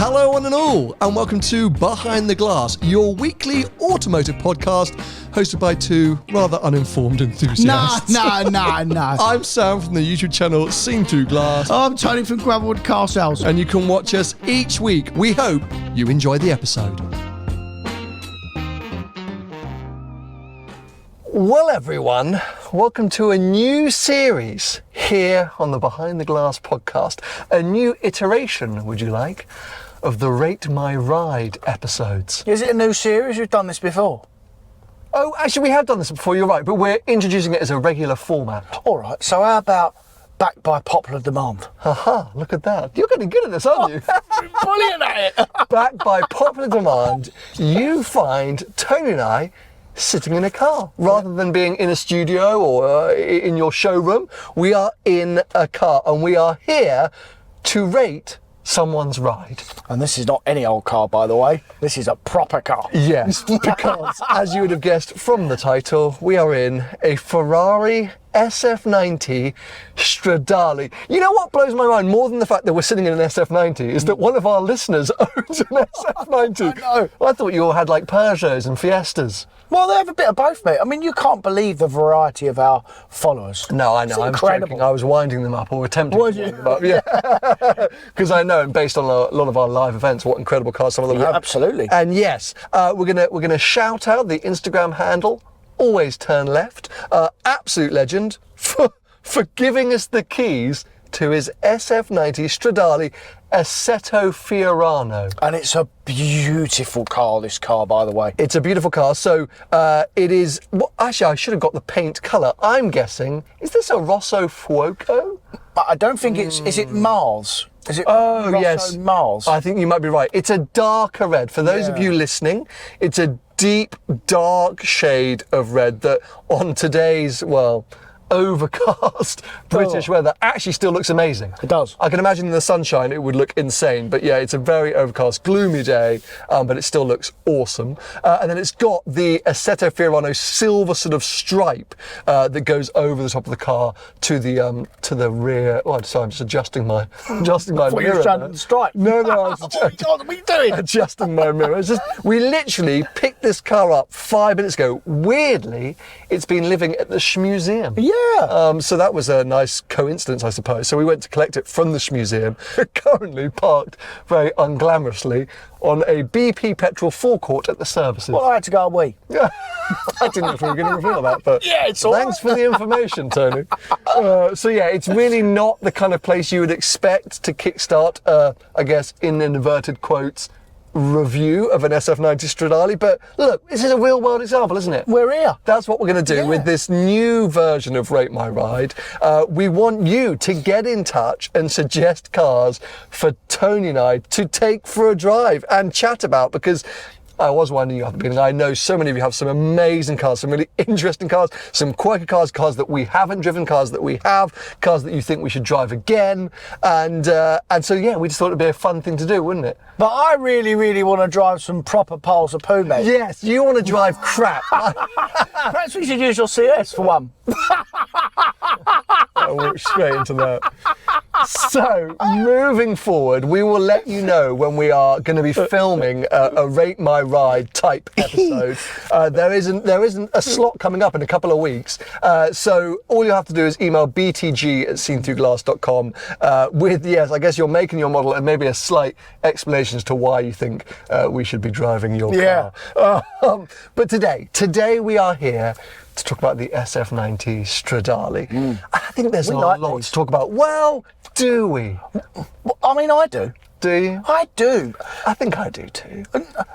Hello one and all, and welcome to Behind the Glass, your weekly automotive podcast hosted by two rather uninformed enthusiasts. No. I'm Sam from the YouTube channel Seen Through Glass. I'm Tony from Gravelwood Car Sales. And you can watch us each week. We hope you enjoy the episode. Well, everyone, welcome to a new series here on the Behind the Glass podcast. A new iteration, would you like, of the Rate My Ride episodes. Is it a new series? We've done this before. Oh, actually, we have done this before, you're right, but we're introducing it as a regular format. All right, so how about backed by popular demand? Haha, look at that. You're getting good at this, aren't you? Brilliant at it. Backed by popular demand, you find Tony and I sitting in a car. Rather than being in a studio or in your showroom, we are in a car and we are here to rate someone's ride. And this is not any old car, by the way. This is a proper car. Yes, because as you would have guessed from the title, we are in a Ferrari SF90 Stradale. You know what blows my mind more than the fact that we're sitting in an SF90 is that one of our listeners owns an SF90. I know. I thought you all had like Peugeots and Fiestas. Well, they have a bit of both, mate. I mean, you can't believe the variety of our followers. No, I know. It's I'm incredible. joking. I was winding them up or attempting Was to you? wind them up. Yeah. Because I know, and based on a lot of our live events, what incredible cars some of them have. Absolutely. And yes, we're gonna shout out the Instagram handle. Always turn left. Absolute legend for giving us the keys to his SF90 Stradale Assetto Fiorano. And it's a beautiful car, this car, by the way. It's a beautiful car. So it is, well, actually I should have got the paint colour. I'm guessing, is this a Rosso Fuoco? I don't think it's, is it Mars? Is it Oh, Rosso yes. Mars? I think you might be right. It's a darker red. For those of you listening, it's a deep, dark shade of red that on today's, well, overcast British weather actually still looks amazing. It does. I can imagine in the sunshine it would look insane, but yeah, it's a very overcast, gloomy day, but it still looks awesome. And then it's got the Assetto Fiorano silver sort of stripe that goes over the top of the car to the rear. Oh, sorry, I'm just adjusting my mirror. You were trying to stripe. No, I was Oh my God, what are you doing? adjusting my mirror. It's just, we literally picked this car up 5 minutes ago. Weirdly, it's been living at the Museum. Yeah. So that was a nice coincidence, I suppose. So we went to collect it from the Museum, currently parked very unglamorously on a BP petrol forecourt at the services. Well, I had to go away. Yeah, I didn't know if we were going to reveal that, but Yeah, it's all thanks for the information, Tony. So yeah, it's really not the kind of place you would expect to kickstart, I guess, in inverted quotes, review of an SF90 Stradale, but look, this is a real world example, isn't it? We're here. That's what we're going to do with this new version of Rate My Ride. We want you to get in touch and suggest cars for Tony and I to take for a drive and chat about, because I was winding you up at the beginning. I know so many of you have some amazing cars, some really interesting cars, some quirky cars, cars that we haven't driven, cars that we have, cars that you think we should drive again. And so, yeah, we just thought it'd be a fun thing to do, wouldn't it? But I really, really want to drive some proper piles of poo, mate. Yes, you want to drive crap. Perhaps we should use your CS for one. I'll walk straight into that. So, moving forward, we will let you know when we are going to be filming a Rate My Ride type episode. There isn't a slot coming up in a couple of weeks. So all you have to do is email btg@seenthroughglass.com with, yes, I guess you're making your model and maybe a slight explanation as to why you think we should be driving your car. But today we are here to talk about the SF90 Stradale. I think there's a lot to talk about. Well, do we? I mean, I do. Do you? I do. I think I do too.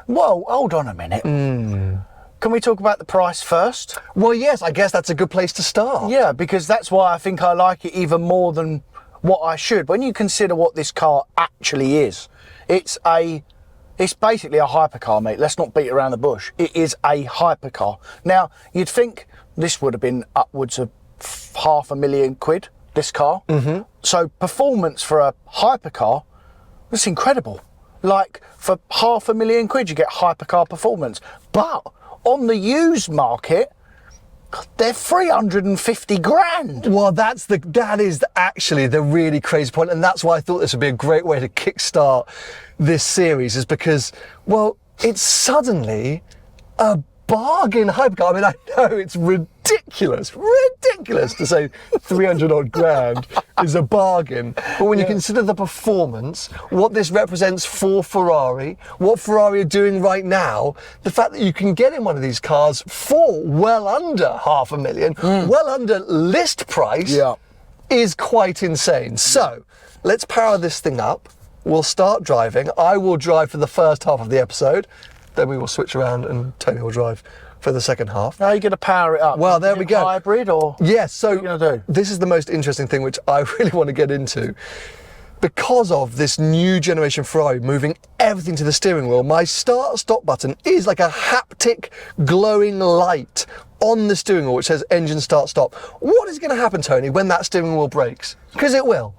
Well, hold on a minute. Can we talk about the price first? Well, yes, I guess that's a good place to start. Yeah, because that's why I think I like it even more than what I should. When you consider what this car actually is, it's basically a hypercar, mate. Let's not beat around the bush. It is a hypercar. Now, you'd think this would have been upwards of £500,000, this car. So performance for a hypercar, that's incredible. Like, for £500,000 you get hypercar performance. But on the used market, They're 350 grand. Well, that is actually the really crazy point, and that's why I thought this would be a great way to kickstart this series, is because, well, it's suddenly a bargain hypercar. I mean, I know it's ridiculous to say 300 odd grand is a bargain. But when you consider the performance, what this represents for Ferrari, what Ferrari are doing right now, the fact that you can get in one of these cars for well under $500,000, well under list price, is quite insane. So let's power this thing up. We'll start driving. I will drive for the first half of the episode. Then we will switch around and Tony will drive for the second half. How are you going to power it up? Well, there we go. Hybrid or? Yes, so what are you going to do? This is the most interesting thing which I really want to get into. Because of this new generation Ferrari moving everything to the steering wheel, my start-stop button is like a haptic glowing light on the steering wheel which says engine start-stop. What is going to happen, Tony, when that steering wheel breaks? Because it will.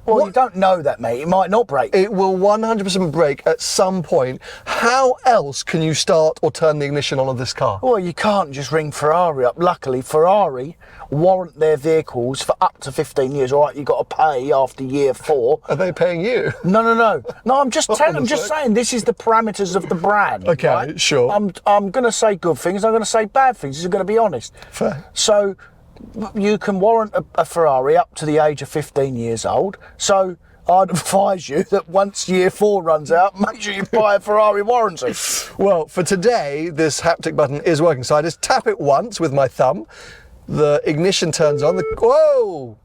Well, you don't know that, mate. It might not break. It will 100% break at some point. How else can you start or turn the ignition on of this car? Well, you can't just ring Ferrari up. Luckily, Ferrari warrant their vehicles for up to 15 years. All right, you've got to pay after year 4. Are they paying you? No. No, I'm just saying this is the parameters of the brand. Okay, right? sure. I'm going to say good things. I'm going to say bad things. I'm going to be honest. Fair. So you can warrant a Ferrari up to the age of 15 years old. So I'd advise you that once year 4 runs out, make sure you buy a Ferrari warranty. Well, for today, this haptic button is working. So I just tap it once with my thumb. The ignition turns on. Whoa!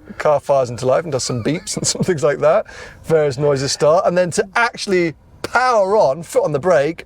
The car fires into life and does some beeps and some things like that. Various noises start. And then to actually power on, foot on the brake.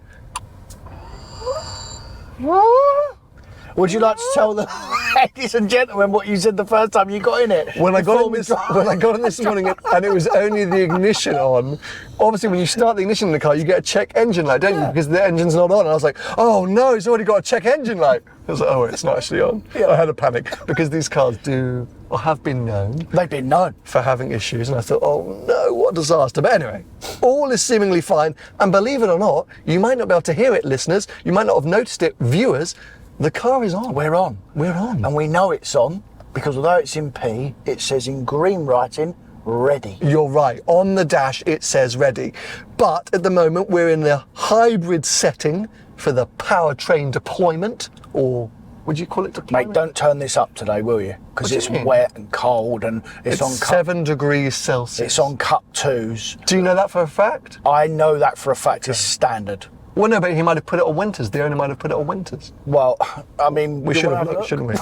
Would you like to tell the ladies and gentlemen what you said the first time you got in it? When I got in this morning and it was only the ignition on, obviously when you start the ignition in the car, you get a check engine light, don't you? Because the engine's not on. And I was like, oh no, it's already got a check engine light. I was like, oh, it's not actually on. I had a panic because these cars do, or have been known. They've been known. For having issues. And I thought, oh no, what a disaster. But anyway, all is seemingly fine. And believe it or not, you might not be able to hear it, listeners. You might not have noticed it, viewers. The car is on. We're on. We're on. And we know it's on because although it's in P, it says in green writing, ready. You're right. On the dash, it says ready. But at the moment, we're in the hybrid setting for the powertrain deployment, or would you call it deployment? Mate, don't turn this up today, will you? Because it's wet and cold and it's on 7 degrees Celsius. It's on cut 2s. Do you know that for a fact? I know that for a fact. It's standard. Well, no, but he might have put it on winters. The owner might have put it on winters. Well, I mean... We should have looked, shouldn't we?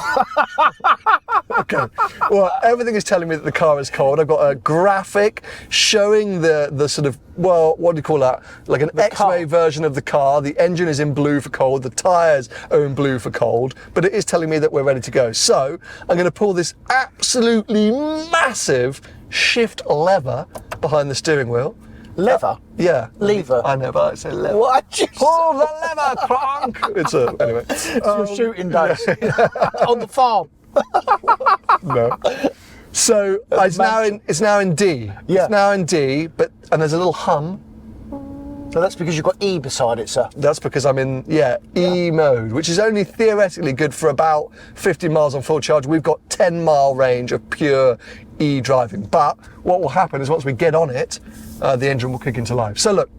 Okay. Well, everything is telling me that the car is cold. I've got a graphic showing the sort of, well, what do you call that? Like an X-ray version of the car. The engine is in blue for cold. The tyres are in blue for cold. But it is telling me that we're ready to go. So I'm going to pull this absolutely massive shift lever behind the steering wheel. Lever? Yeah. Lever? I know, but I say lever. What? Pull the lever, crank! It's anyway. It's your shooting days. On the farm. No. So it's now in D. Yeah. It's now in D, and there's a little hum. So that's because you've got E beside it, sir. That's because I'm in E mode, which is only theoretically good for about 50 miles on full charge. We've got 10-mile range of pure E driving. But what will happen is once we get on it, the engine will kick into life. So look,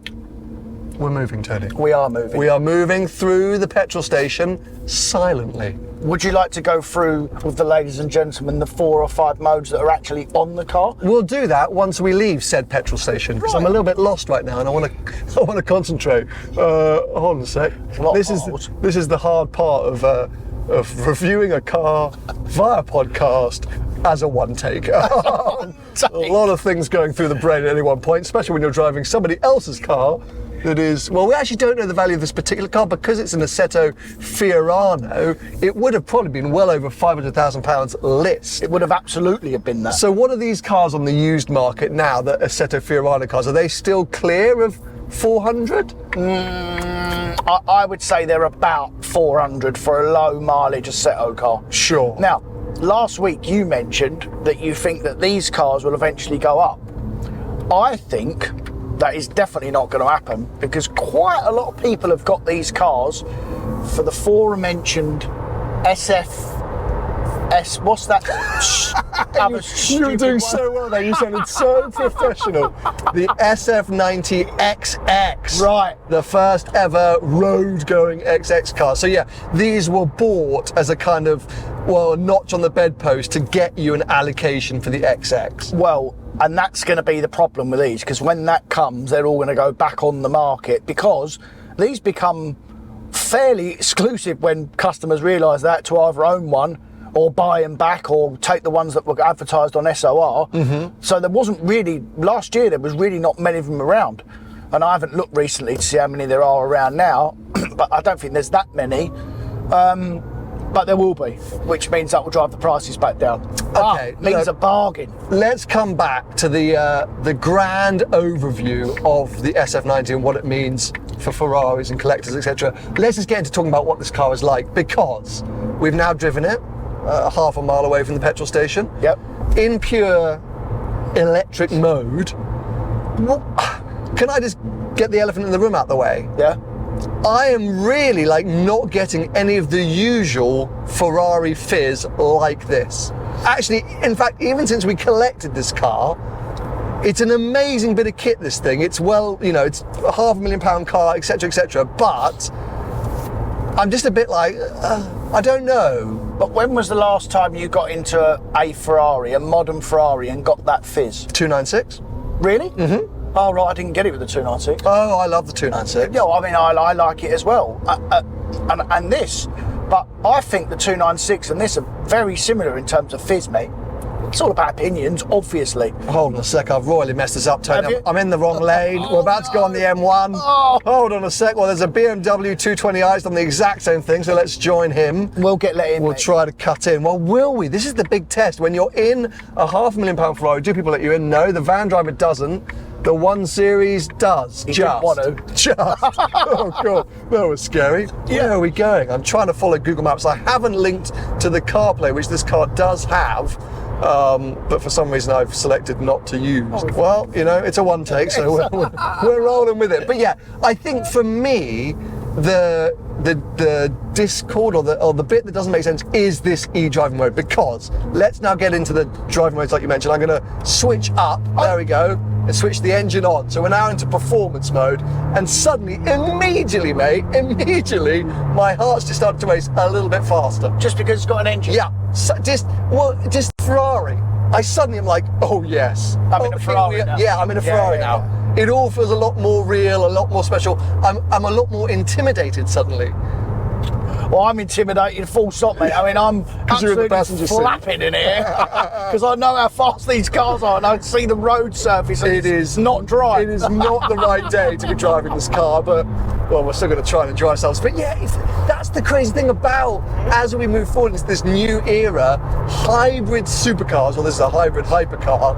we're moving, Tony. We are moving. We are moving through the petrol station silently. Would you like to go through with the ladies and gentlemen the 4 or 5 modes that are actually on the car? We'll do that once we leave said petrol station because I'm a little bit lost right now and I want to concentrate. Hold on a sec. This is the hard part of reviewing a car via podcast as a one take. A lot of things going through the brain at any one point, especially when you're driving somebody else's car. That is, well, we actually don't know the value of this particular car because it's an Assetto Fiorano. It would have probably been well over £500,000 list. It would have absolutely have been that. So what are these cars on the used market now, the Assetto Fiorano cars? Are they still clear of 400? I would say they're about 400 for a low mileage Assetto car. Sure. Now, last week you mentioned that you think that these cars will eventually go up. I think that is definitely not going to happen because quite a lot of people have got these cars for the aforementioned what's that? You were doing so well there. You sounded so professional. The SF90 XX. Right. The first ever road-going XX car. So yeah, these were bought as a kind of, well, notch on the bedpost to get you an allocation for the XX. Well, and that's going to be the problem with these, because when that comes, they're all going to go back on the market, because these become fairly exclusive when customers realise that to either own one or buy them back or take the ones that were advertised on SOR. So there wasn't really, last year there was really not many of them around. And I haven't looked recently to see how many there are around now, but I don't think there's that many. But there will be, which means that will drive the prices back down. Okay, Means a bargain. Let's come back to the grand overview of the SF90 and what it means for Ferraris and collectors, etc. Let's just get into talking about what this car is like, because we've now driven it half a mile away from the petrol station. Yep. In pure electric mode. Can I just get the elephant in the room out the way? Yeah. I am really not getting any of the usual Ferrari fizz like this. Actually, in fact, even since we collected this car, it's an amazing bit of kit, this thing. It's it's a £500,000 car, etc., etc. But I'm just a bit I don't know. But when was the last time you got into a Ferrari, a modern Ferrari, and got that fizz? 296. Really? Mm-hmm. Oh, right, I didn't get it with the 296. Oh, I love the 296. Yeah, I mean, I like it as well. And this, but I think the 296 and this are very similar in terms of fizz, mate. It's all about opinions, obviously. Hold on a sec, I've royally messed this up, Tony. I'm in the wrong lane. We're about to go on the M1. Oh. Hold on a sec. Well, there's a BMW 220i's done the exact same thing, so let's join him. We'll get let in, We'll mate. try to cut in. Well, will we? This is the big test. When you're in a £500,000 Ferrari, do people let you in? No, the van driver doesn't. The 1 Series does. He didn't want to. Just. Oh, God. That was scary. Yeah. Where are we going? I'm trying to follow Google Maps. I haven't linked to the CarPlay, which this car does have. But for some reason I've selected not to use. Well, it's a one take, so we're rolling with it. But yeah, I think for me, the discord or the bit that doesn't make sense is this e-driving mode, because let's now get into the driving modes like you mentioned. I'm going to switch up. There we go. And switch the engine on. So we're now into performance mode, and suddenly, immediately, my heart's just started to race a little bit faster. Just because it's got an engine? Yeah. So just Ferrari. I suddenly am like, oh yes. I'm in a Ferrari now. Yeah, I'm in a Ferrari now. It all feels a lot more real, a lot more special. I'm a lot more intimidated suddenly. Well, I'm intimidated, full stop, mate. I mean, I'm absolutely flapping in here because I know how fast these cars are, and I see the road surface. And it is not dry. It is not the right day to be driving this car, but well, we're still going to try and enjoy ourselves. But yeah, that's the crazy thing about as we move forward into this new era, hybrid supercars. Well, this is a hybrid hypercar.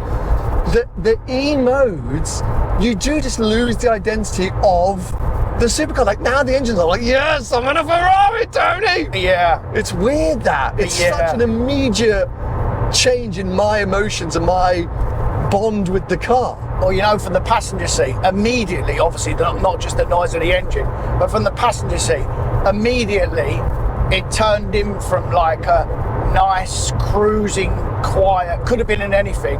The E modes, you do just lose the identity of the supercar. Like now the engines are like, yes, I'm in a Ferrari, Tony. Yeah. It's weird that. It's such an immediate change in my emotions and my bond with the car. Well, from the passenger seat, immediately, obviously, not just the noise of the engine, but from the passenger seat, immediately, it turned in from like a nice, cruising, quiet, could have been in anything,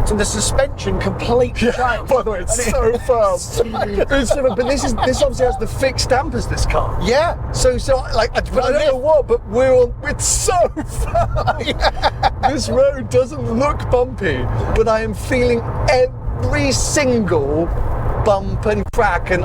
to the suspension completely changed. By the way, it's so fast. But this obviously has the fixed dampers, this car. Yeah. So I don't know what, but it's so fast. This road doesn't look bumpy, but I am feeling every single bump and crack and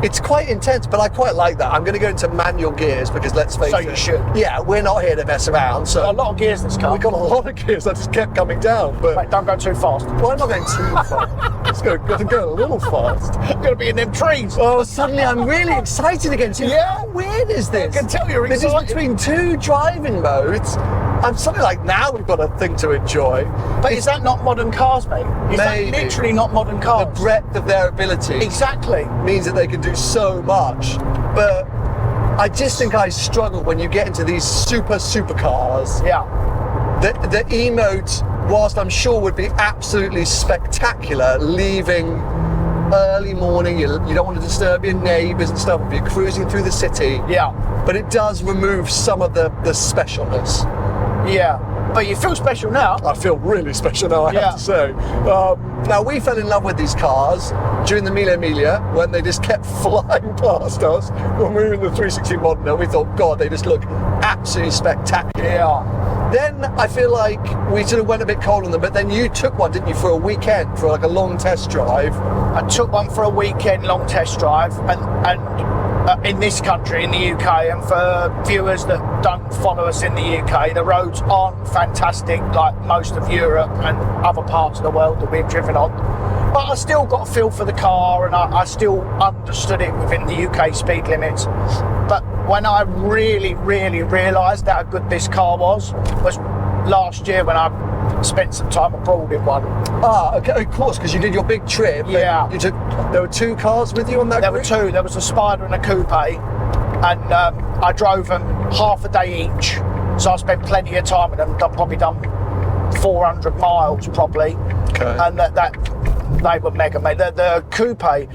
it's quite intense, but I quite like that. I'm going to go into manual gears because let's face it. So you should. Yeah, we're not here to mess around. So got a lot of gears this car. We've got a lot of gears that just kept coming down. But mate, don't go too fast. Well, I'm not going too fast. It's going to go a little fast. I'm going to be in them trees. Oh, suddenly I'm really excited again. So how weird is this? I can tell you're excited. This is between two driving modes. I'm suddenly like, now we've got a thing to enjoy. But is that not modern cars, mate? Is that literally not modern cars? The breadth of their ability exactly means that they can do so much. But I just think I struggle when you get into these supercars. Yeah. The E-modes, whilst I'm sure would be absolutely spectacular, leaving early morning, you don't want to disturb your neighbours and stuff if you're cruising through the city. Yeah. But it does remove some of the specialness. Yeah. But you feel special now. I feel really special now, I have to say. Now, we fell in love with these cars during the Mille Miglia when they just kept flying past us. When we were in the 360 Modena, we thought, God, they just look absolutely spectacular. Yeah. Then I feel like we sort of went a bit cold on them, but then you took one, didn't you, for a weekend, for like a long test drive? I took one for a weekend long test drive, and in this country, in the UK, and for viewers that don't follow us in the UK, the roads aren't fantastic like most of Europe and other parts of the world that we've driven on. But I still got a feel for the car, and I still understood it within the UK speed limits. But when I really realised how good this car was last year when I spent some time abroad in one. Ah, okay, of course, because you did your big trip. Yeah. There were 2 cars with you on that There group? were 2. There was a Spider and a Coupe, and I drove them half a day each. So I spent plenty of time with them. I've probably done 400 miles probably. Okay. And that they were mega, mate. The Coupe,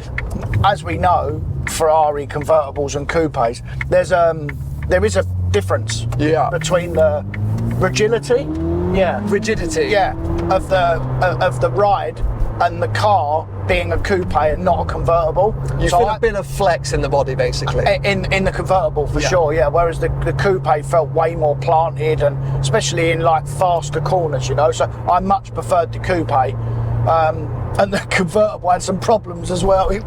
as we know, Ferrari convertibles and coupes, there is a difference between the rigidity, rigidity, of the ride and the car being a coupe and not a convertible. You feel a bit of flex in the body, basically. In the convertible, for sure, yeah. Whereas the coupe felt way more planted, and especially in like faster corners, you know. So I much preferred the coupe. And the convertible had some problems as well. It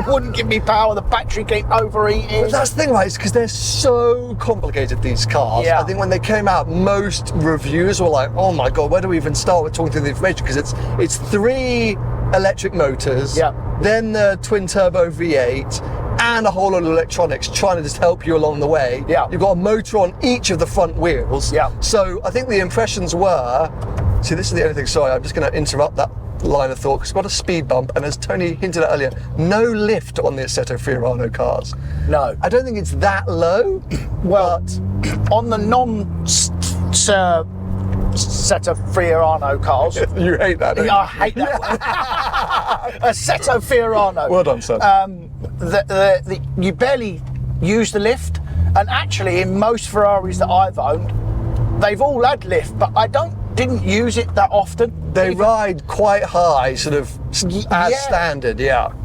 wouldn't give me power. The battery kept overheating. But that's the thing, right? It's because they're so complicated, these cars. Yeah. I think when they came out, most reviews were like, "Oh my God, where do we even start with talking through the information?" Because it's 3 electric motors, then the twin turbo V8, and a whole lot of electronics trying to just help you along the way. Yeah. You've got a motor on each of the front wheels. Yeah. So I think the impressions were. See, this is the only thing. Sorry, I'm just going to interrupt that line of thought, because we've got a speed bump, and as Tony hinted at earlier, no lift on the Assetto Fiorano cars. No. I don't think it's that low. Well, on the Assetto Fiorano cars. You hate that, don't you? I hate that one. Assetto Fiorano. Well done, son. You barely use the lift, and actually in most Ferraris that I've owned, they've all had lift, but I didn't use it that often. They ride quite high, sort of as standard,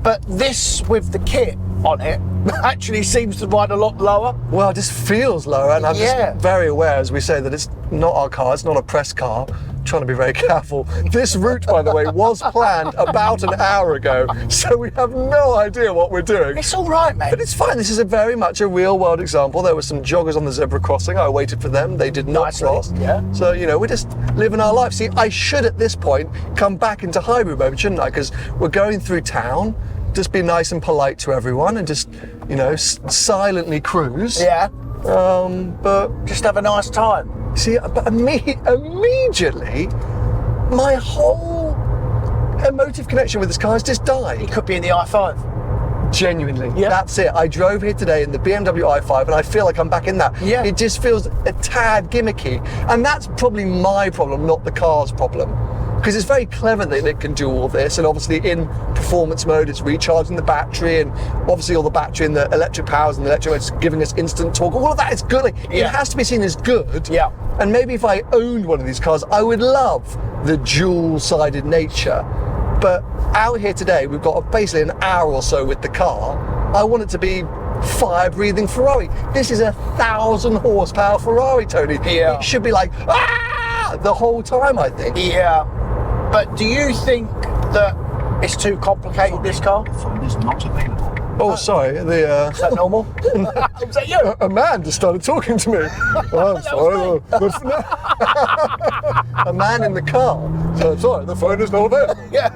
But this, with the kit on it, actually seems to ride a lot lower. Well, it just feels lower, and I'm just very aware, as we say, that it's not our car, it's not a press car. I'm trying to be very careful. This route, by the way, was planned about an hour ago, so we have no idea what we're doing. It's all right, mate. But it's fine. This is very much a real-world example. There were some joggers on the zebra crossing. I waited for them. They did not cross. Yeah. So, you know, we're just living our life. See, I should, at this point, come back into hybrid mode, shouldn't I? Because we're going through town. Just be nice and polite to everyone, and just, you know, silently cruise. Yeah. But just have a nice time. See, but immediately, my whole emotive connection with this car has just died. It could be in the i5. Genuinely, that's it. I drove here today in the BMW i5, and I feel like I'm back in that. Yeah. It just feels a tad gimmicky, and that's probably my problem, not the car's problem. Because it's very clever that it can do all this, and obviously in performance mode it's recharging the battery, and obviously all the battery and the electric powers and the electric motor's giving us instant torque. All of that is good. It has to be seen as good. Yeah. And maybe if I owned one of these cars, I would love the dual-sided nature. But out here today, we've got basically an hour or so with the car. I want it to be fire-breathing Ferrari. This is a 1,000 horsepower Ferrari, Tony. Yeah. It should be like, ah, the whole time, I think. Yeah. But do you think that it's too complicated, this car? The phone is not available. Oh, sorry. Is that normal? Was that you? A man just started talking to me. Oh, I'm sorry. A man in the car. So, sorry, the phone is not available. Yeah.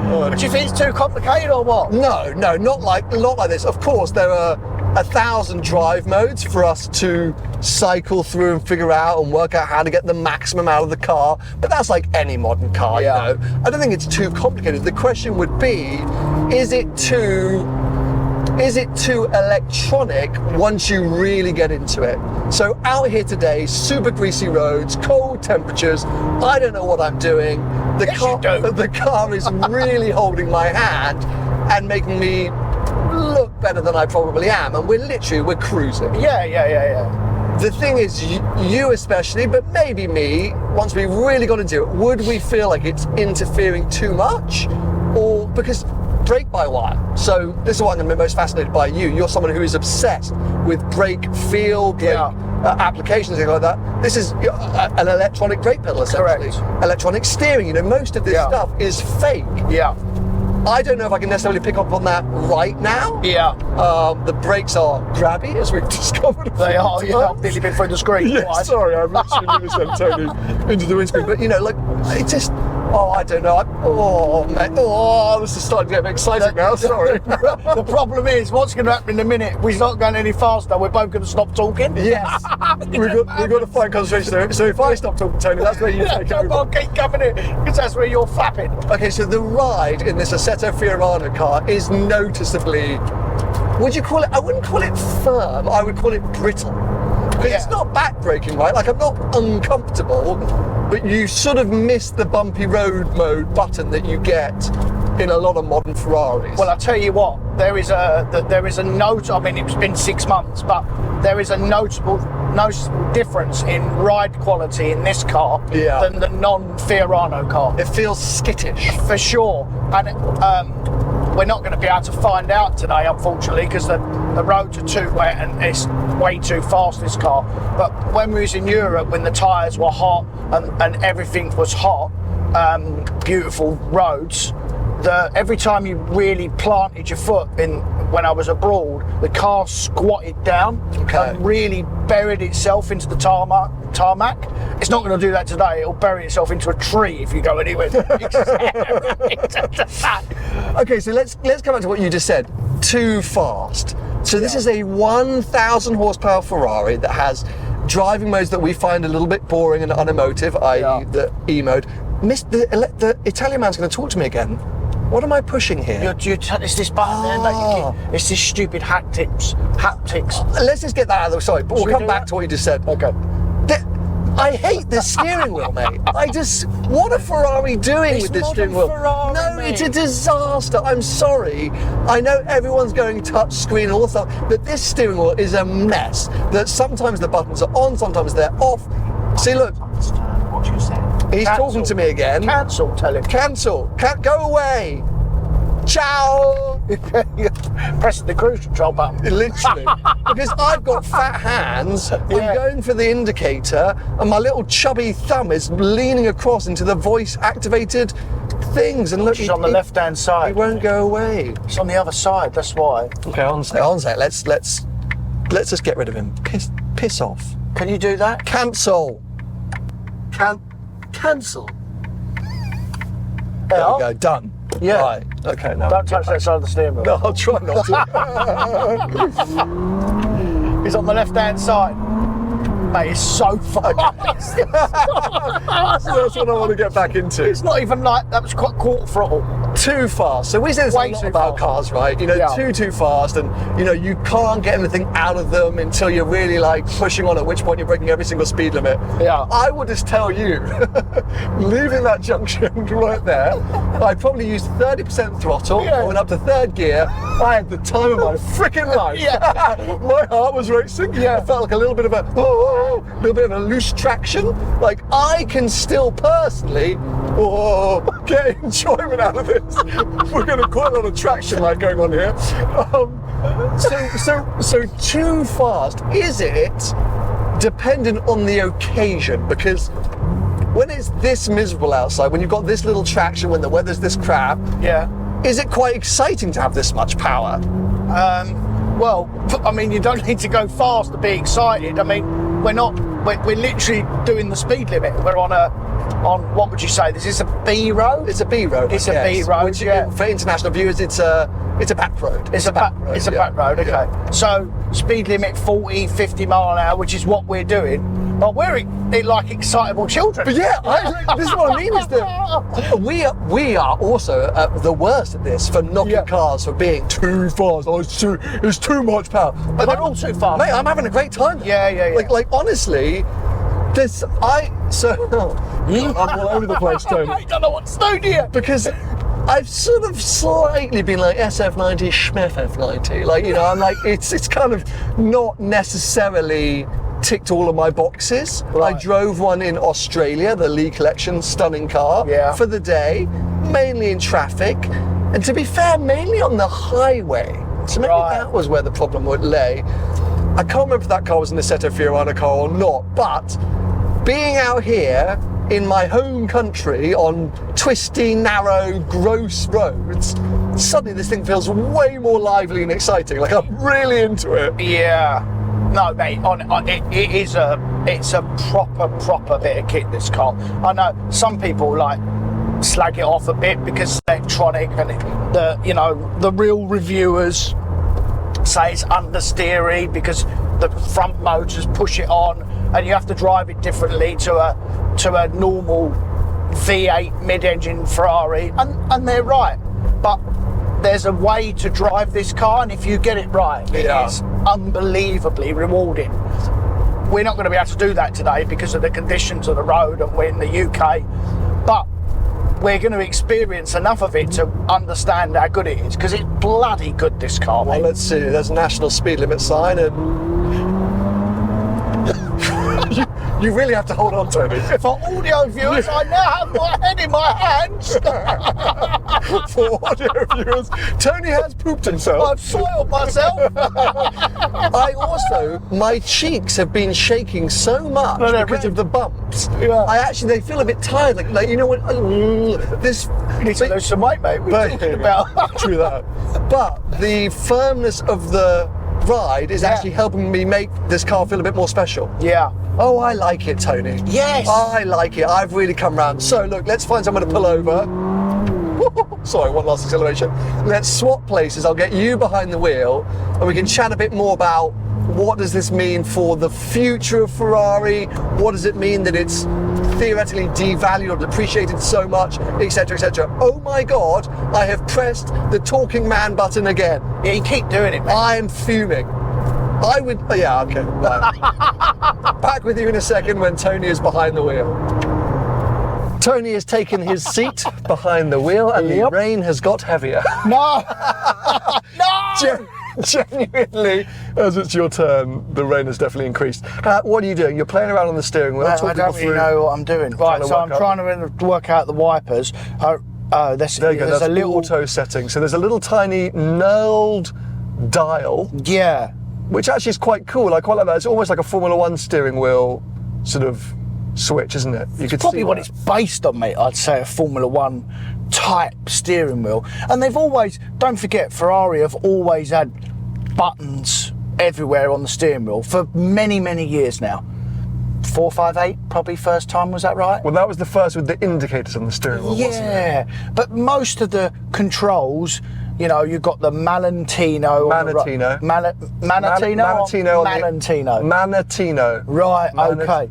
But do you think it's too complicated or what? No, not like this. Of course, there are 1,000 drive modes for us to cycle through and figure out and work out how to get the maximum out of the car. But that's like any modern car, you know. I don't think it's too complicated. The question would be, is it too electronic once you really get into it? So out here today, super greasy roads, cold temperatures, I don't know what I'm doing. The car is really holding my hand and making me look better than I probably am, and we're cruising. Yeah. The thing is, you especially, but maybe me, once we really got into it, would we feel like it's interfering too much? Or because brake-by-wire. So this is what I'm going to be most fascinated by you. You're someone who is obsessed with brake feel, brake applications, things like that. This is an electronic brake pedal, essentially. Correct. Electronic steering. You know, most of this stuff is fake. Yeah. I don't know if I can necessarily pick up on that right now. Yeah. The brakes are grabby, as we've discovered. They are. Yeah, I've nearly been through the screen. Yeah, twice. sorry, I've literally moved Tony into the windscreen. But you know, like, it just. Oh, I don't know. This is starting to get exciting now. Sorry. The problem is, what's going to happen in a minute? We're not going any faster. We're both going to stop talking. Yes. we've got to find concentration there. So if I stop talking, Tony, that's where you take over. Come on, keep coming in, because that's where you're flapping. Okay, so the ride in this Assetto Fiorano car is noticeably. Would you call it? I wouldn't call it firm. I would call it brittle. Because it's not back-braking, right? Like, I'm not uncomfortable, but you sort of miss the bumpy road mode button that you get in a lot of modern Ferraris. Well, I'll tell you what, there is a note. I mean, it's been 6 months, but there is a noticeable difference in ride quality in this car than the non-Fiorano car. It feels skittish. For sure. And we're not going to be able to find out today, unfortunately, because the roads are too wet and it's way too fast, this car. But when we was in Europe, when the tyres were hot and everything was hot, beautiful roads, every time you really planted your foot in, when I was abroad, the car squatted down and really buried itself into the tarmac. It's not going to do that today. It'll bury itself into a tree if you go anywhere. Okay, so let's come back to what you just said. Too fast. So this is a 1,000 horsepower Ferrari that has driving modes that we find a little bit boring and unemotive, i.e. the E mode. The Italian man's going to talk to me again. What am I pushing here? It's this button there. It's this stupid haptics. Let's just get that out of the way, but we'll come back to what you just said. Okay. I hate this steering wheel, mate. What are Ferrari doing with this steering wheel? No, it's a disaster. I'm sorry. I know everyone's going touch screen and all that stuff, but this steering wheel is a mess. That sometimes the buttons are on, sometimes they're off. See, look. What you said. He's talking to me again. Cancel, tell him. Cancel. Go away. Ciao. Pressing the cruise control button. Literally. Because I've got fat hands, I'm going for the indicator, and my little chubby thumb is leaning across into the voice-activated things. And look, it's on the left-hand side. It won't go away. It's on the other side, that's why. Okay, on a sec. Let's just get rid of him. Piss off. Can you do that? Cancel. Cancel. There we go, done. Yeah. Right. Okay, now. Don't touch that side of the steering wheel. No, I'll try not to. He's on the left-hand side. Mate, it's so fast. That's what I want to get back into. It's not even like, that was quite quarter throttle. Too fast. So we say this a lot about cars, right? You know, too fast, and you know, you can't get anything out of them until you're really like pushing on, at which point you're breaking every single speed limit. Yeah. I would just tell you, leaving that junction right there, I probably used 30% throttle, I went up to third gear, I had the time of my freaking life. My heart was racing. I felt like a little bit of a loose traction. Like, I can still personally get enjoyment out of this. We're going to quite a lot of traction like going on here. So too fast. Is it dependent on the occasion? Because when it's this miserable outside, when you've got this little traction, when the weather's this crap, is it quite exciting to have this much power? Well, I mean, you don't need to go fast to be excited. I mean, we're literally doing the speed limit. We're on what would you say? This is a B road? It's a B road. It's a B road, which, for international viewers, it's a back road. It's a back road, okay. Yeah. So speed limit 40, 50 mile an hour, which is what we're doing. But we're like excitable children. But this is what I mean, is that we are also the worst at this, for knocking cars for being too fast. Oh, it's too much power. But they're all too fast. Mate, I'm having a great time. Yeah. Like honestly, So, I'm all over the place, Tony. I don't know what to do here. Because I've sort of slightly been like SF90, Schmef90. Like, you know, I'm like, it's kind of not necessarily ticked all of my boxes. Right. I drove one in Australia, the Lee Collection, stunning car, for the day, mainly in traffic. And to be fair, mainly on the highway. So maybe that was where the problem would lay. I can't remember if that car was an Assetto Fiorano car or not, but being out here in my home country on twisty, narrow, gross roads, suddenly this thing feels way more lively and exciting. Like, I'm really into it. Yeah. No, mate, it's a proper bit of kit, this car. I know some people like slag it off a bit because it's electronic, and the real reviewers say it's understeery because the front motors push it on, and you have to drive it differently to a normal V8 mid-engine Ferrari, and they're right. But there's a way to drive this car, and if you get it right, it is unbelievably rewarding. We're not going to be able to do that today because of the conditions of the road, and we're in the UK, but we're going to experience enough of it to understand how good it is, because it's bloody good, this car, mate. Well, let's see. There's a national speed limit sign, and you really have to hold on, Tony. For audio viewers, I now have my head in my hands. For audio viewers, Tony has pooped himself. I've soiled myself. My cheeks have been shaking so much because of the bumps. Yeah. They feel a bit tired. Like you know what? This needs to lose some weight, mate. We're talking about. True that. But the firmness of the ride is actually helping me make this car feel a bit more special. Yeah. Oh, I like it, Tony. Yes. I like it. I've really come round. So look, let's find someone to pull over. Sorry, one last acceleration. Let's swap places. I'll get you behind the wheel, and we can chat a bit more about what does this mean for the future of Ferrari? What does it mean that it's theoretically devalued or depreciated so much, etc., etc. Oh my God, I have pressed the talking man button again. Yeah, you keep doing it, man. I'm fuming. I would, yeah, okay. Right. Back with you in a second when Tony is behind the wheel. Tony has taken his seat behind the wheel, and the rain has got heavier. No! No! Genuinely, as it's your turn, the rain has definitely increased. What are you doing? You're playing around on the steering wheel. I don't really know what I'm doing. Right, so I'm trying to work out the wipers. There you go. There's a little auto setting. So there's a little tiny knurled dial. Yeah. Which actually is quite cool. I quite like that. It's almost like a Formula One steering wheel sort of switch, isn't it? You could probably see what it's based on, mate. I'd say a Formula One type steering wheel. And they've always, don't forget, Ferrari have always had buttons everywhere on the steering wheel for many, many years now. 458 probably first time, was that right? Well, that was the first with the indicators on the steering wheel, wasn't it? Yeah, but most of the controls, you know, you've got the Manatino. Manatino. Right, okay.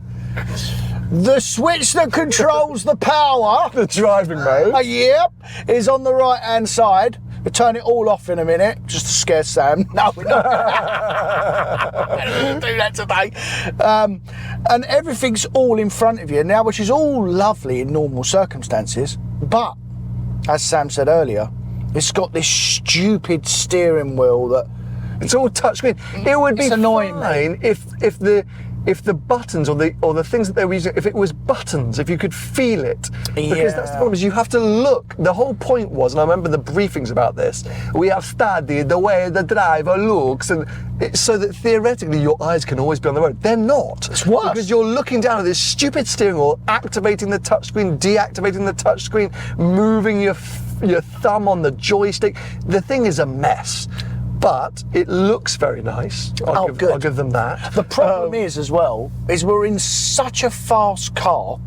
The switch that controls the power. The driving mode. Yep, is on the right hand side. We'll turn it all off in a minute, just to scare Sam. No, we're not going to do that today. And everything's all in front of you now, which is all lovely in normal circumstances. But, as Sam said earlier, it's got this stupid steering wheel that... It's all touchscreen. It would be annoying, fine if the buttons or the things that they were using, if it was buttons, if you could feel it. Because that's the problem, is you have to look. The whole point was, and I remember the briefings about this, we have studied the way the driver looks, and so that theoretically your eyes can always be on the road. They're not. It's worse. Because you're looking down at this stupid steering wheel, activating the touchscreen, deactivating the touchscreen, moving your thumb on the joystick. The thing is a mess. But it looks very nice. I'll give them that. The problem is, as well, is we're in such a fast car.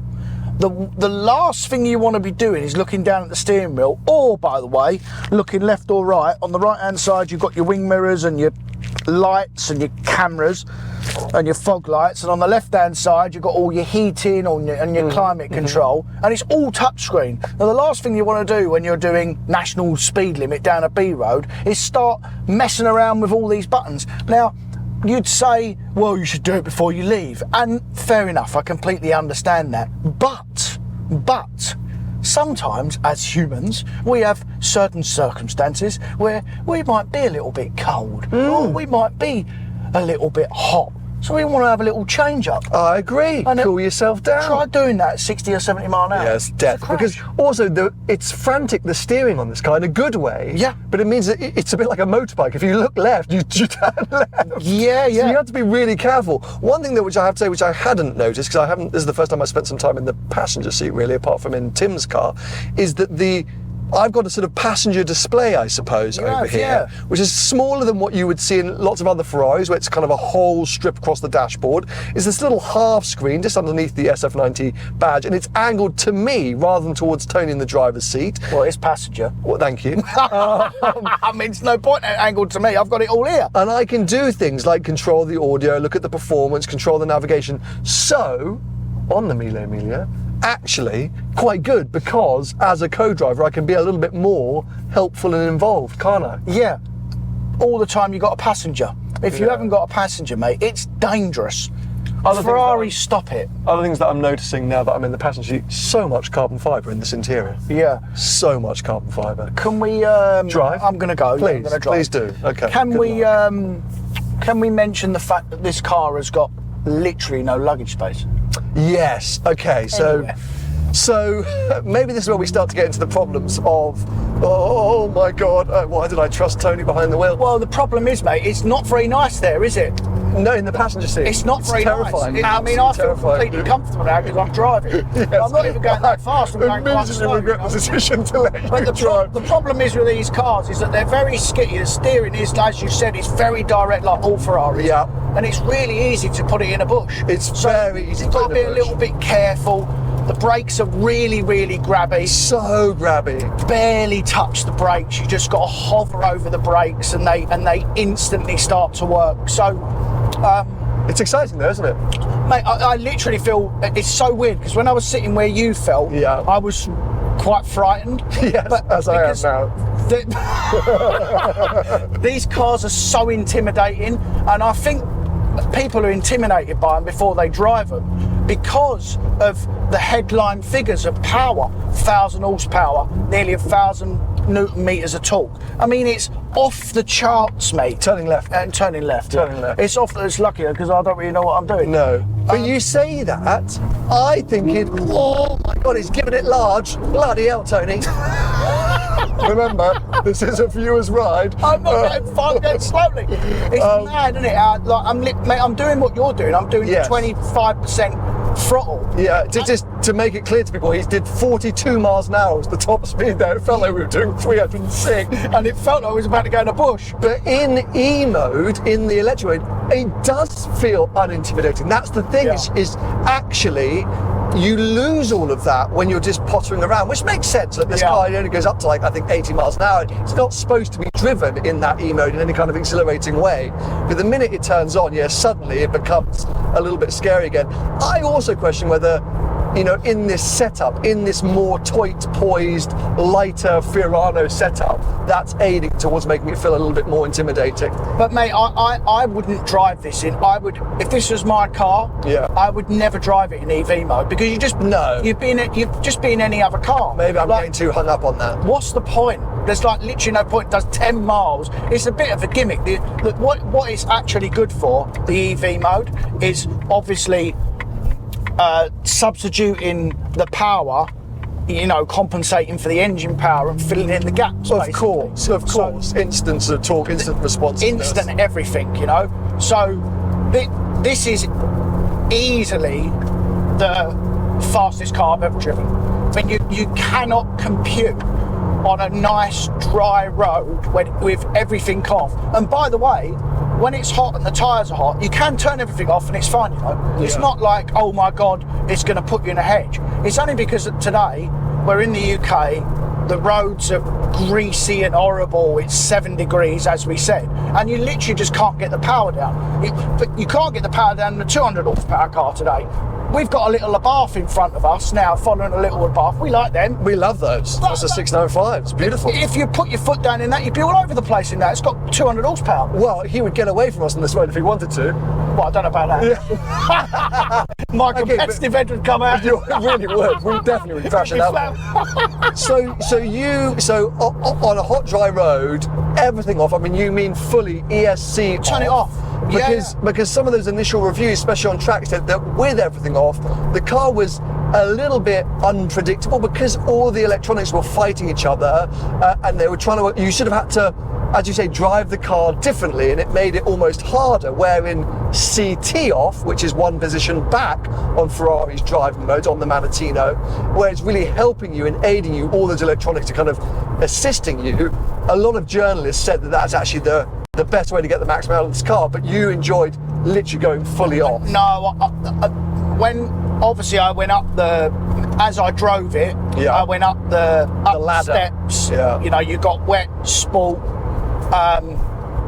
The last thing you want to be doing is looking down at the steering wheel, or, by the way, looking left or right. On the right-hand side, you've got your wing mirrors and your lights and your cameras and your fog lights, and on the left-hand side, you've got all your heating and your climate control, and it's all touchscreen. Now, the last thing you want to do when you're doing national speed limit down a B road is start messing around with all these buttons. Now, you'd say, well, you should do it before you leave. And fair enough, I completely understand that. But, sometimes as humans, we have certain circumstances where we might be a little bit cold, or we might be a little bit hot. So we want to have a little change up. I agree. And cool yourself down. Try doing that at 60 or 70 mile an hour. Yes, death. Because also it's frantic, the steering on this car, in a good way. Yeah. But it means that it's a bit like a motorbike. If you look left, you turn left. Yeah, yeah. So you have to be really careful. One thing which I have to say, which I hadn't noticed, because this is the first time I spent some time in the passenger seat, really, apart from in Tim's car, is that I've got a sort of passenger display, I suppose, over here, which is smaller than what you would see in lots of other Ferraris, where it's kind of a whole strip across the dashboard. Is this little half screen just underneath the SF90 badge, and it's angled to me rather than towards Tony in the driver's seat. Well, it's passenger. Well, thank you. I mean, it's no point angled to me. I've got it all here. And I can do things like control the audio, look at the performance, control the navigation. So, on the Mille Miglia, actually quite good, because as a co-driver I can be a little bit more helpful and involved, can't I? Yeah. All the time you got a passenger. If you haven't got a passenger, mate, it's dangerous. Ferraris, stop it. Other things that I'm noticing now that I'm in the passenger seat, so much carbon fibre in this interior. Yeah. So much carbon fibre. Can we drive? I'm gonna go. Please, I'm gonna drive. please do. Okay. Can we mention the fact that this car has got literally no luggage space? Yes. Okay. So maybe this is where we start to get into the problems of, oh my God, why did I trust Tony behind the wheel? Well, the problem is, mate, it's not very nice there, is it? No, in the passenger seat. It's not very terrifying. nice. I mean, I feel completely comfortable now because I'm driving. Yes. I'm not even going that fast. I'm going quite slow. regret the decision to let you But drive. the problem is with these cars is that they're very skitty. The steering is, as you said, it's very direct, like all Ferraris. Yeah. And it's really easy to put it in a bush. It's very easy You've to got put to in be a a bush. little bit careful. The brakes are really, really grabby. So grabby. Barely touch the brakes. You just got to hover over the brakes, and they instantly start to work. So. It's exciting though, isn't it? Mate, I literally feel it's so weird because when I was sitting where you felt, I was quite frightened. Yes, as I am now. These cars are so intimidating, and I think people are intimidated by them before they drive them because of the headline figures of power: 1,000 horsepower, nearly 1,000 Newton meters of torque. I mean, it's off the charts, mate. Turning left. And turning left. Turning left. It's off. It's luckier because I don't really know what I'm doing. No. But you say that, I think oh my God, he's giving it large. Bloody hell, Tony. Remember, this is a viewer's ride. I'm not getting far, going slowly. It's mad, isn't it? Mate, I'm doing what you're doing. I'm doing 25% throttle. Yeah, just to make it clear to people, he did 42 miles an hour was the top speed there. It felt like we were doing 306. And it felt like I was about to go in a bush. But in E mode, in the electric mode, it does feel unintimidating. That's the thing, is actually you lose all of that when you're just pottering around, which makes sense. Like this car only goes up to I think 80 miles an hour. It's not supposed to be driven in that E mode in any kind of exhilarating way. But the minute it turns on, suddenly it becomes a little bit scary again. I also question whether, in this setup, in this more poised, lighter Fiorano setup, that's aiding towards making it feel a little bit more intimidating. But mate, I wouldn't drive this in. If this was my car, I would never drive it in EV mode because you'd just be in any other car. Maybe I'm getting too hung up on that. What's the point? There's literally no point. It does 10 miles. It's a bit of a gimmick. What it's actually good for, the EV mode, is obviously substituting the power, compensating for the engine power and filling in the gaps. Of course. Instant torque, instant responsiveness. Instant everything, So this is easily the fastest car I've ever driven. I mean, you cannot compute on a nice dry road with everything off. And by the way, when it's hot and the tyres are hot, you can turn everything off and it's fine, It's not like, oh my God, it's going to put you in a hedge. It's only because today, we're in the UK, the roads are greasy and horrible, it's 7 degrees, as we said, and you literally just can't get the power down. But you can't get the power down in a 200 horsepower car today. we've got a little Abarth in front of us now, following a little Abarth. We like them. We love those. That's a 695. It's beautiful. If you put your foot down in that, you'd be all over the place in that. It's got 200 horsepower. Well, he would get away from us on this road if he wanted to. Well, I don't know about that. My competitive head would come out. You really would. We definitely would crash it out. So on a hot, dry road, everything off. I mean, you mean fully ESC Turn it off. Because some of those initial reviews, especially on track, said that with everything off, the car was a little bit unpredictable because all the electronics were fighting each other, and they were trying to. You should have had to, as you say, drive the car differently, and it made it almost harder. Where in CT off, which is one position back on Ferrari's driving modes on the Manettino, where it's really helping you and aiding you, all those electronics are kind of assisting you. A lot of journalists said that that's actually the best way to get the maximum out of this car, but you enjoyed literally going fully off. No, when obviously I went up as I drove it, I went up the ladder steps. Yeah. You know, you got wet, sport.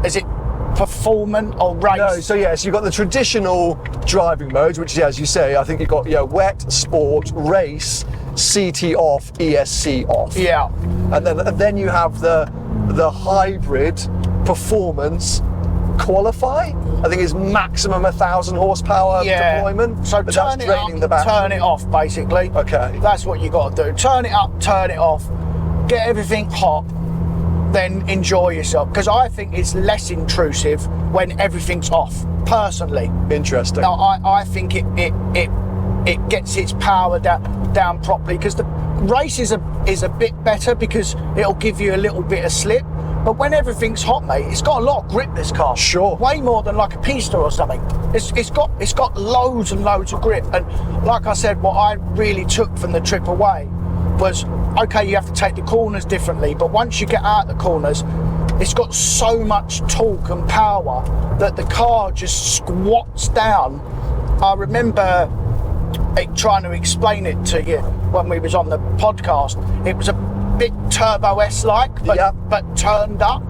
Is it performance or race? No, so yes, you've got the traditional driving modes, which, as you say, I think you've got wet, sport, race, CT off, ESC off. Yeah. And then you have the hybrid performance qualify. I think is maximum 1,000 horsepower deployment. So but turn it up, turn it off, basically. Okay. That's what you got to do. Turn it up, turn it off, get everything hot, then enjoy yourself. Because I think it's less intrusive when everything's off, personally. Interesting. Now, I think it gets its power down properly, because the race is a bit better because it'll give you a little bit of slip. But when everything's hot, mate, it's got a lot of grip, this car. Sure. Way more than like a Pista or something. It's got loads and loads of grip. And like I said, what I really took from the trip away was, okay, you have to take the corners differently, but once you get out the corners, it's got so much torque and power that the car just squats down. I remember trying to explain it to you when we was on the podcast. It was a bit Turbo S-like, but turned up,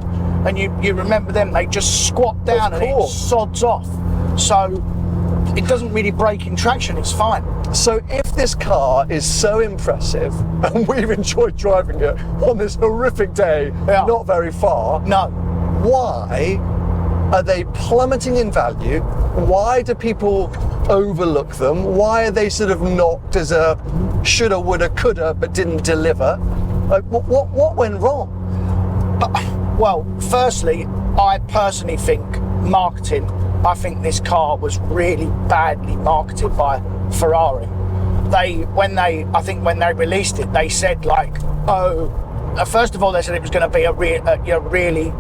and you remember them, they just squat down and it sods off, so it doesn't really break in traction. It's fine. So if this car is so impressive and we've enjoyed driving it on this horrific day, not very far, why are they plummeting in value? Why do people overlook them? Why are they sort of knocked as a shoulda, woulda, coulda, but didn't deliver? Like, what went wrong? Well, firstly, I personally think marketing. I think this car was really badly marketed by Ferrari. When they released it, they said first of all, they said it was going to be a really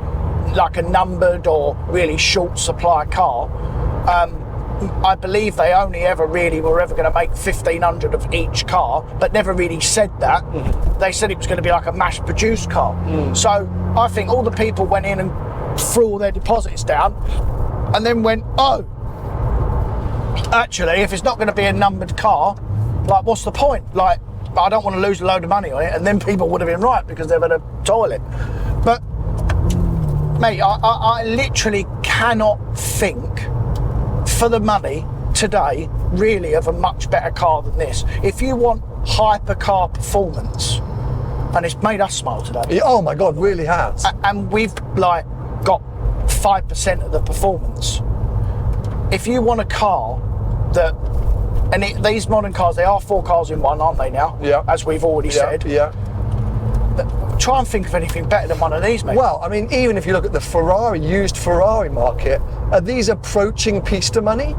like a numbered or really short supply car. I believe they only were ever going to make 1,500 of each car, but never really said that. They said it was going to be like a mass-produced car. So I think all the people went in and threw all their deposits down, and then went, actually, if it's not going to be a numbered car, like, what's the point? Like, I don't want to lose a load of money on it. And then people would have been right because they've had a toilet. But, mate, I literally cannot think for the money today really of a much better car than this. If you want hypercar performance, and it's made us smile today. Oh my God, really has. And we've got 5% of the performance. If you want a car that, and these modern cars, they are 4 cars in one, aren't they now? Yeah. As we've already said. Yeah. Try and think of anything better than one of these, mate. Well, I mean, even if you look at the used Ferrari market, are these approaching Pista money?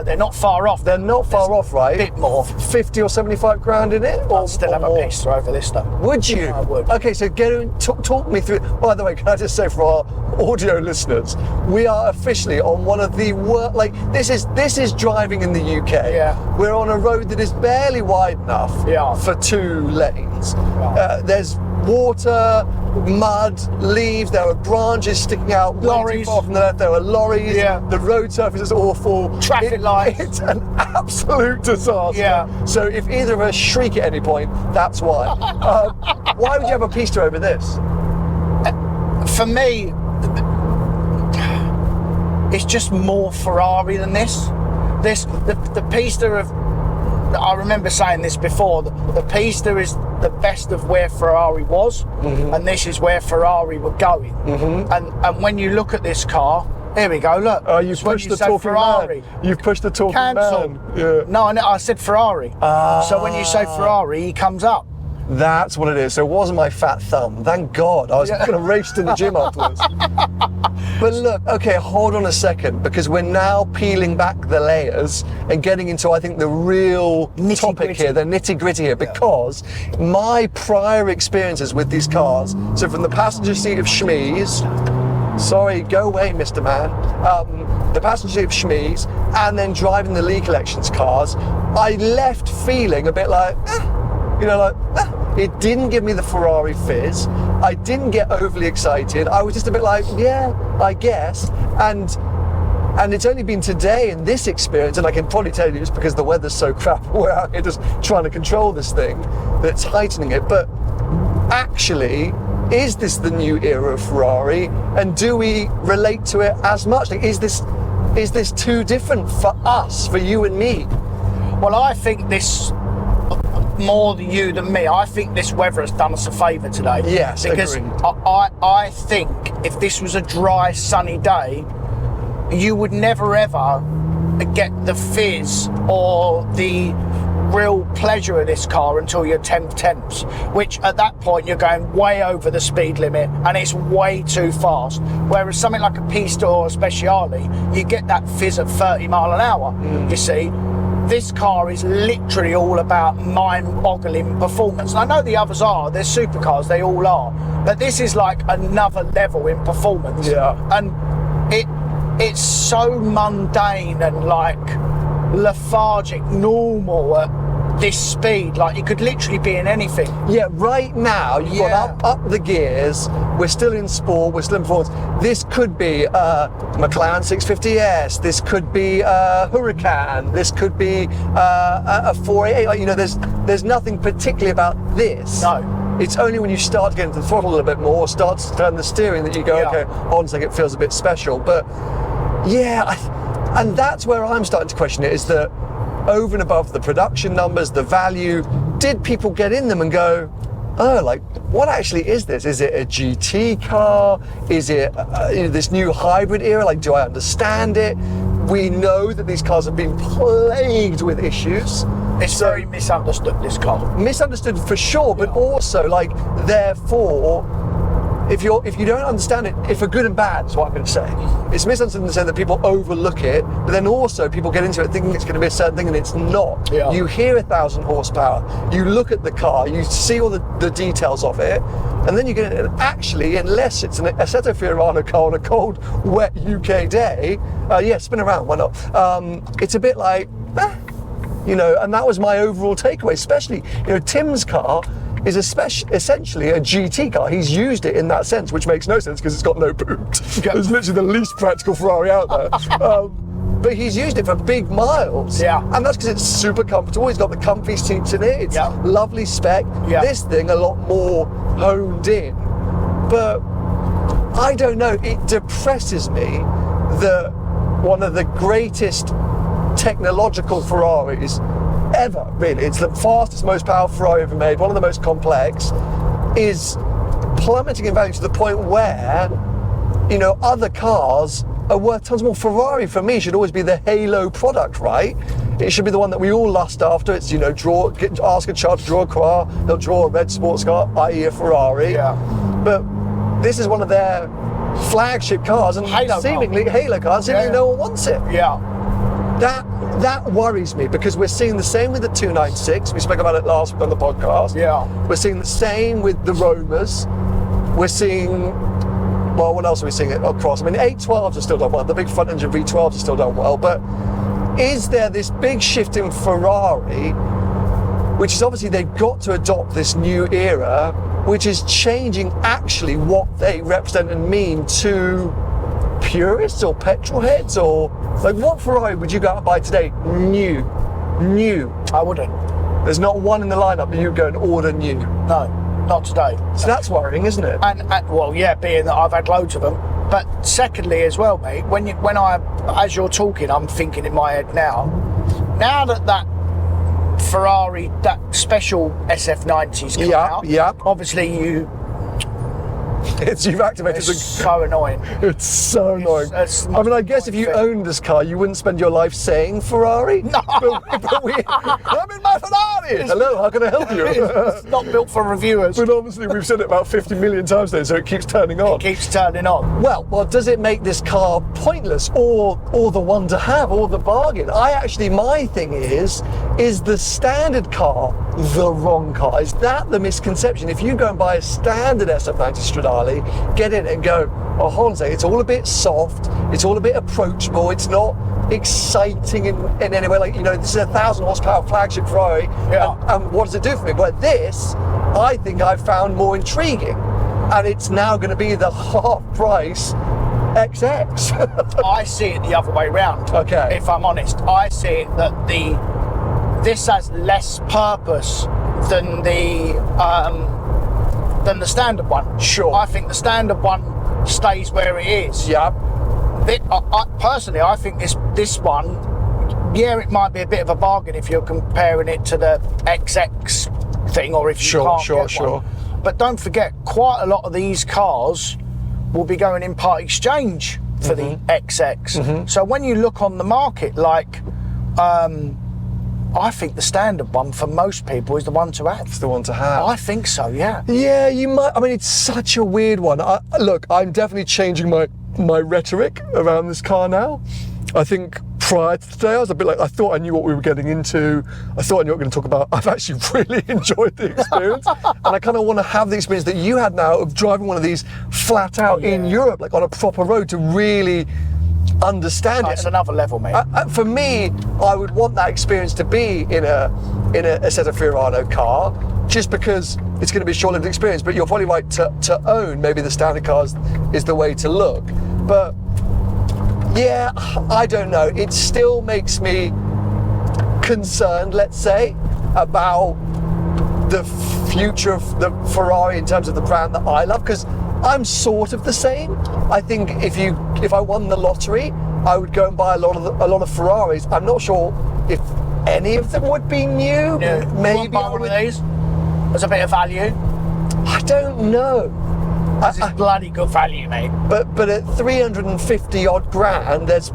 They're not far off. They're not far off, right? A bit more. 50 or 75 grand in it? I'd still have a Pista over this, though. Would you? I would. Okay, so talk me through. By the way, can I just say for our audio listeners, we are officially on one of the worst. Like, this is driving in the UK. Yeah. We're on a road that is barely wide enough for 2 lanes. Yeah. There's water, mud, leaves, there are branches sticking out. Lorries. Far from the left, there are lorries. Yeah. The road surface is awful. Traffic lights. It's an absolute disaster. Yeah. So if either of us shriek at any point, that's why. Why would you have a Pista over this? For me, it's just more Ferrari than this. The Pista of, I remember saying this before, the Pista is the best of where Ferrari was, and this is where Ferrari were going. And when you look at this car, here we go, look. Oh, you've pushed the talking Ferrari, man. You've pushed the talking cancel. man. Yeah. No, I said Ferrari. So when you say Ferrari, he comes up. That's what it is. So it wasn't my fat thumb. Thank God. I was going to race to the gym afterwards. But look, okay, hold on a second, because we're now peeling back the layers and getting into, I think, the real topic here, the nitty-gritty here, because my prior experiences with these cars, so from the passenger seat of Schmee's, sorry, go away, Mr. Man, the passenger seat of Schmee's, and then driving the Lee Collections cars, I left feeling a bit like, it didn't give me the Ferrari fizz. I didn't get overly excited. I was just a bit like, yeah, I guess. And it's only been today in this experience, and I can probably tell you just because the weather's so crap, we're out here just trying to control this thing, that's heightening it. But actually, is this the new era of Ferrari? And do we relate to it as much? Like, is this too different for us, for you and me? Well, I think this, more than you than me, I think this weather has done us a favour today. Yes, because agreed. I think if this was a dry, sunny day, you would never ever get the fizz or the real pleasure of this car until your 10th temps, which at that point you're going way over the speed limit and it's way too fast. Whereas something like a Pista or a Speciale, you get that fizz at 30 mile an hour. You see, this car is literally all about mind-boggling performance. And I know the others are, they're supercars, they all are, but this is like another level in performance. Yeah. And it's so mundane and like lethargic, normal at this speed. Like, it could literally be in anything. Yeah, right now you've got up the gears. We're still in sport. We're still in performance. This could be a McLaren 650S. This could be a Huracan. This could be a 488. Like, there's nothing particularly about this. No. It's only when you start to get into the throttle a little bit more, start to turn the steering, that you go, okay, hold on a second, it feels a bit special. But yeah, and that's where I'm starting to question it, is that over and above the production numbers, the value, did people get in them and go, oh, like, what actually is this? Is it a GT car? Is it this new hybrid era? Like, do I understand it? We know that these cars have been plagued with issues. It's very misunderstood, this car. Misunderstood for sure, but also, like, therefore, if you don't understand it, if for good and bad is what I'm going to say. It's misunderstood in the sense that people overlook it, but then also people get into it thinking it's going to be a certain thing and it's not. Yeah. You hear 1,000 horsepower, you look at the car, you see all the details of it, and then you get it, and actually, unless it's an Assetto Fiorano car on a cold, wet UK day, spin around, why not? It's a bit like, and that was my overall takeaway, especially, Tim's car is essentially a GT car. He's used it in that sense, which makes no sense because it's got no boot. It's literally the least practical Ferrari out there. But he's used it for big miles. Yeah. And that's because it's super comfortable. He's got the comfy seats in it. It's lovely spec. Yeah. This thing a lot more honed in. But I don't know, it depresses me that one of the greatest technological Ferraris ever, really, it's the fastest, most powerful Ferrari ever made, one of the most complex, is plummeting in value to the point where, other cars are worth tons more. Ferrari, for me, should always be the halo product, right? It should be the one that we all lust after. It's, ask a child to draw a car, they'll draw a red sports car, i.e. a Ferrari. Yeah. But this is one of their flagship cars, and halo cars, seemingly no one wants it. Yeah. That worries me, because we're seeing the same with the 296. We spoke about it last week on the podcast. Yeah. We're seeing the same with the Romas. We're seeing, well, what else are we seeing across? I mean, 812s are still done well. The big front engine V12s are still done well. But is there this big shift in Ferrari, which is obviously they've got to adopt this new era, which is changing actually what they represent and mean to purists or petrol heads? Or like, what Ferrari would you go out and buy today? New. I wouldn't. There's not one in the lineup that you go and order new. No, not today. So that's worrying, isn't it? And well, yeah, being that I've had loads of them. But secondly, as well, mate, as you're talking, I'm thinking in my head now that Ferrari, that special SF90's come out. Yeah. Obviously, You've activated it's so annoying. It's so annoying. It's I mean, I guess if you owned this car, you wouldn't spend your life saying Ferrari. No. But I'm in my Ferrari. Hello, how can I help you? It's not built for reviewers. But obviously, we've said it about 50 million times today, so it keeps turning on. It keeps turning on. Well, does it make this car pointless, or the one to have, or the bargain? My thing is the standard car the wrong car? Is that the misconception? If you go and buy a standard SF90 Stradale, get in and go, oh, hold on a second, it's all a bit soft, it's all a bit approachable, it's not exciting in any way. Like, this is a 1,000 horsepower flagship Ferrari, and what does it do for me? But this, I think I've found more intriguing, and it's now going to be the half price XX. I see it the other way round. Okay. If I'm honest, I see it that this has less purpose than the standard one. Sure. I think the standard one stays where it is. Yeah. Personally, I think this one, it might be a bit of a bargain if you're comparing it to the XX thing, or if you can't get one. But don't forget, quite a lot of these cars will be going in part exchange for the XX. So when you look on the market, like, I think the standard one for most people is the one to have. It's the one to have. I think so, yeah. Yeah, you might. I mean, it's such a weird one. Look, I'm definitely changing my rhetoric around this car now. I think prior to today, I was a bit like, I thought I knew what we were getting into. I thought I knew what we were going to talk about. I've actually really enjoyed the experience. And I kind of want to have the experience that you had now of driving one of these flat out in Europe, like on a proper road, to really understand it. It's another level, mate. For me, I would want that experience to be in a Assetto Fiorano car, just because it's going to be a short-lived experience. But you're probably right to own maybe the standard cars is the way to look. But yeah, I don't know. It still makes me concerned, let's say, about the future of the Ferrari in terms of the brand that I love, because I'm sort of the same. I think if I won the lottery, I would go and buy a lot of Ferraris. I'm not sure if any of them would be new. Yeah. Maybe buy one of these. There's a bit of value. I don't know. This is bloody good value, mate. But at 350 odd grand, there's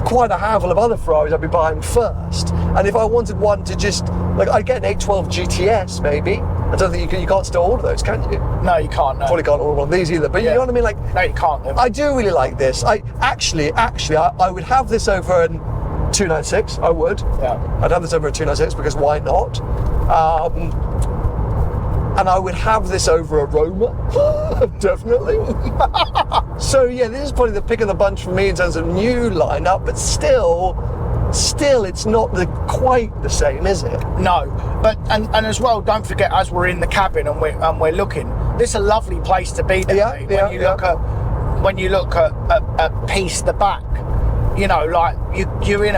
quite a handful of other Ferraris I'd be buying first. And if I wanted one to just, like, I'd get an 812 GTS maybe. I don't think you can't still order those, can you? No, you can't. No. Probably can't order one of these either. But you know what I mean? Like, no, you can't. No. I do really like this. I would have this over a 296. I would. Yeah. I'd have this over a 296 because why not? And I would have this over a Roma, definitely. So yeah, this is probably the pick of the bunch for me in terms of new lineup, but still it's not quite the same, is it? No, but and as well, don't forget, as we're in the cabin and we're looking, this is a lovely place to be there. When you look at piece the back, like you're in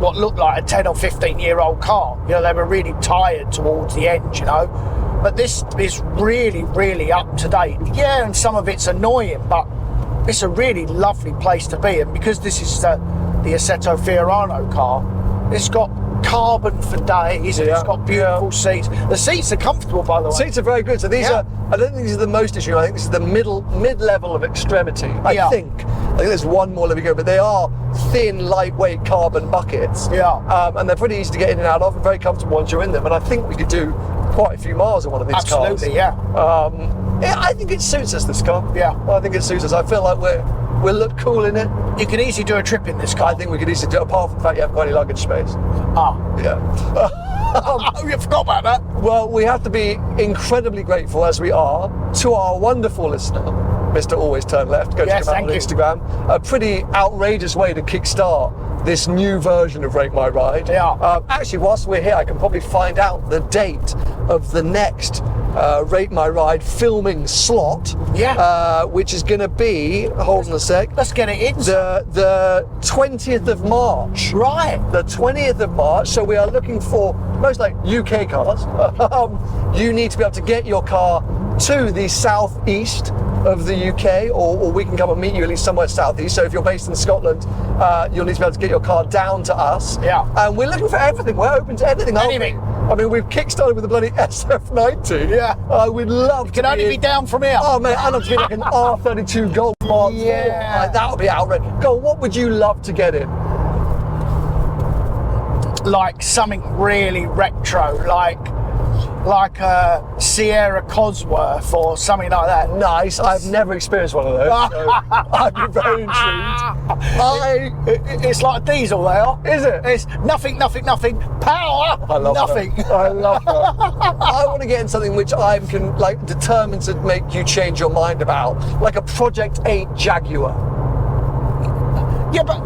what looked like a 10 or 15-year-old car. They were really tired towards the end, but this is really, really up to date. Yeah, and some of it's annoying, but it's a really lovely place to be. And because this is the Assetto Fiorano car, it's got carbon for days, and it's got beautiful seats. The seats are comfortable, by the way. Seats are very good. So these are, I don't think these are the most extreme. I think this is the mid-level of extremity. I think there's one more level to go, but they are thin, lightweight carbon buckets. Yeah. And they're pretty easy to get in and out of, and very comfortable once you're in them. And I think we could do quite a few miles in one of these cars. Absolutely, yeah. I think it suits us, this car. Yeah. I think it suits us. I feel like we'll look cool in it. You can easily do a trip in this car. I think we could easily do it, apart from the fact you haven't got any luggage space. Yeah. Oh, you forgot about that. Well, we have to be incredibly grateful, as we are, to our wonderful listener, Mr. Always Turn Left. Go check him out on Instagram. A pretty outrageous way to kickstart this new version of Rate My Ride. Yeah. Actually, whilst we're here, I can probably find out the date of the next Rate My Ride filming slot. Yeah. Which is going to be, hold on a sec. Let's get it in. The 20th of March. Right. The 20th of March. So we are looking for, most like UK cars. You need to be able to get your car to the southeast of the UK, or we can come and meet you at least somewhere southeast. So if you're based in Scotland, you'll need to be able to get your car down to us. Yeah. And we're looking for everything. We're open to anything. Anything. I mean, we've kickstarted with the bloody SF90. Yeah. We'd love to Can only be down from here. Oh, mate, I'd love to be like an R32 Golf Mark IV. Yeah. Like, that would be outrageous. Go on, what would you love to get in? Like something really retro, like a Sierra Cosworth or something like that. Nice. I've never experienced one of those, so I'd be very intrigued. It's like a diesel, they are. Is it? It's nothing, power, I love nothing. That. I love that. I want to get in something which I can determined to make you change your mind about, like a Project 8 Jaguar. Yeah, but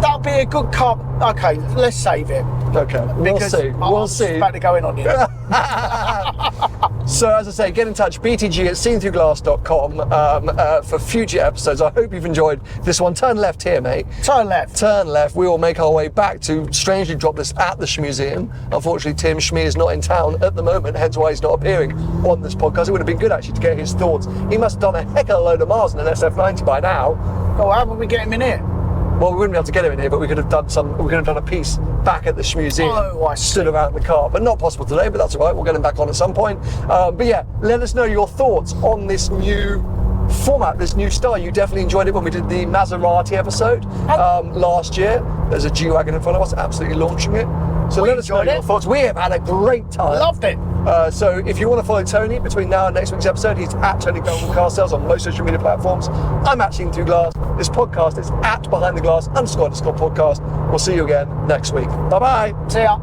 that'll be a good car. Okay, let's save it. Okay, we'll see. I'm just about to go in on you. So as I say, get in touch, btg@seeingthroughglass.com for future episodes. I hope you've enjoyed this one. Turn left here, mate. Turn left. Turn left. We will make our way back to strangely drop this at the Schmuseum. Unfortunately, Tim Schmee is not in town at the moment, hence why he's not appearing on this podcast. It would have been good actually to get his thoughts. He must have done a heck of a load of miles in an SF90 by now. Oh, how would we get him in here? Well, we wouldn't be able to get him in here, but we could have done a piece back at the Schmuseum. Oh, I see. Stood around the car, but not possible today, but that's all right. We'll get him back on at some point. But yeah, let us know your thoughts on this new format, this new style. You definitely enjoyed it when we did the Maserati episode last year. There's a G-Wagon in front of us, absolutely launching it. So let us know your thoughts. We have had a great time. Loved it. So if you want to follow Tony between now and next week's episode, he's at Tony Golden Car Sales on most social media platforms. I'm at Seeing Through Glass. This podcast is at Behind the Glass __ podcast. We'll see you again next week. Bye bye. See ya.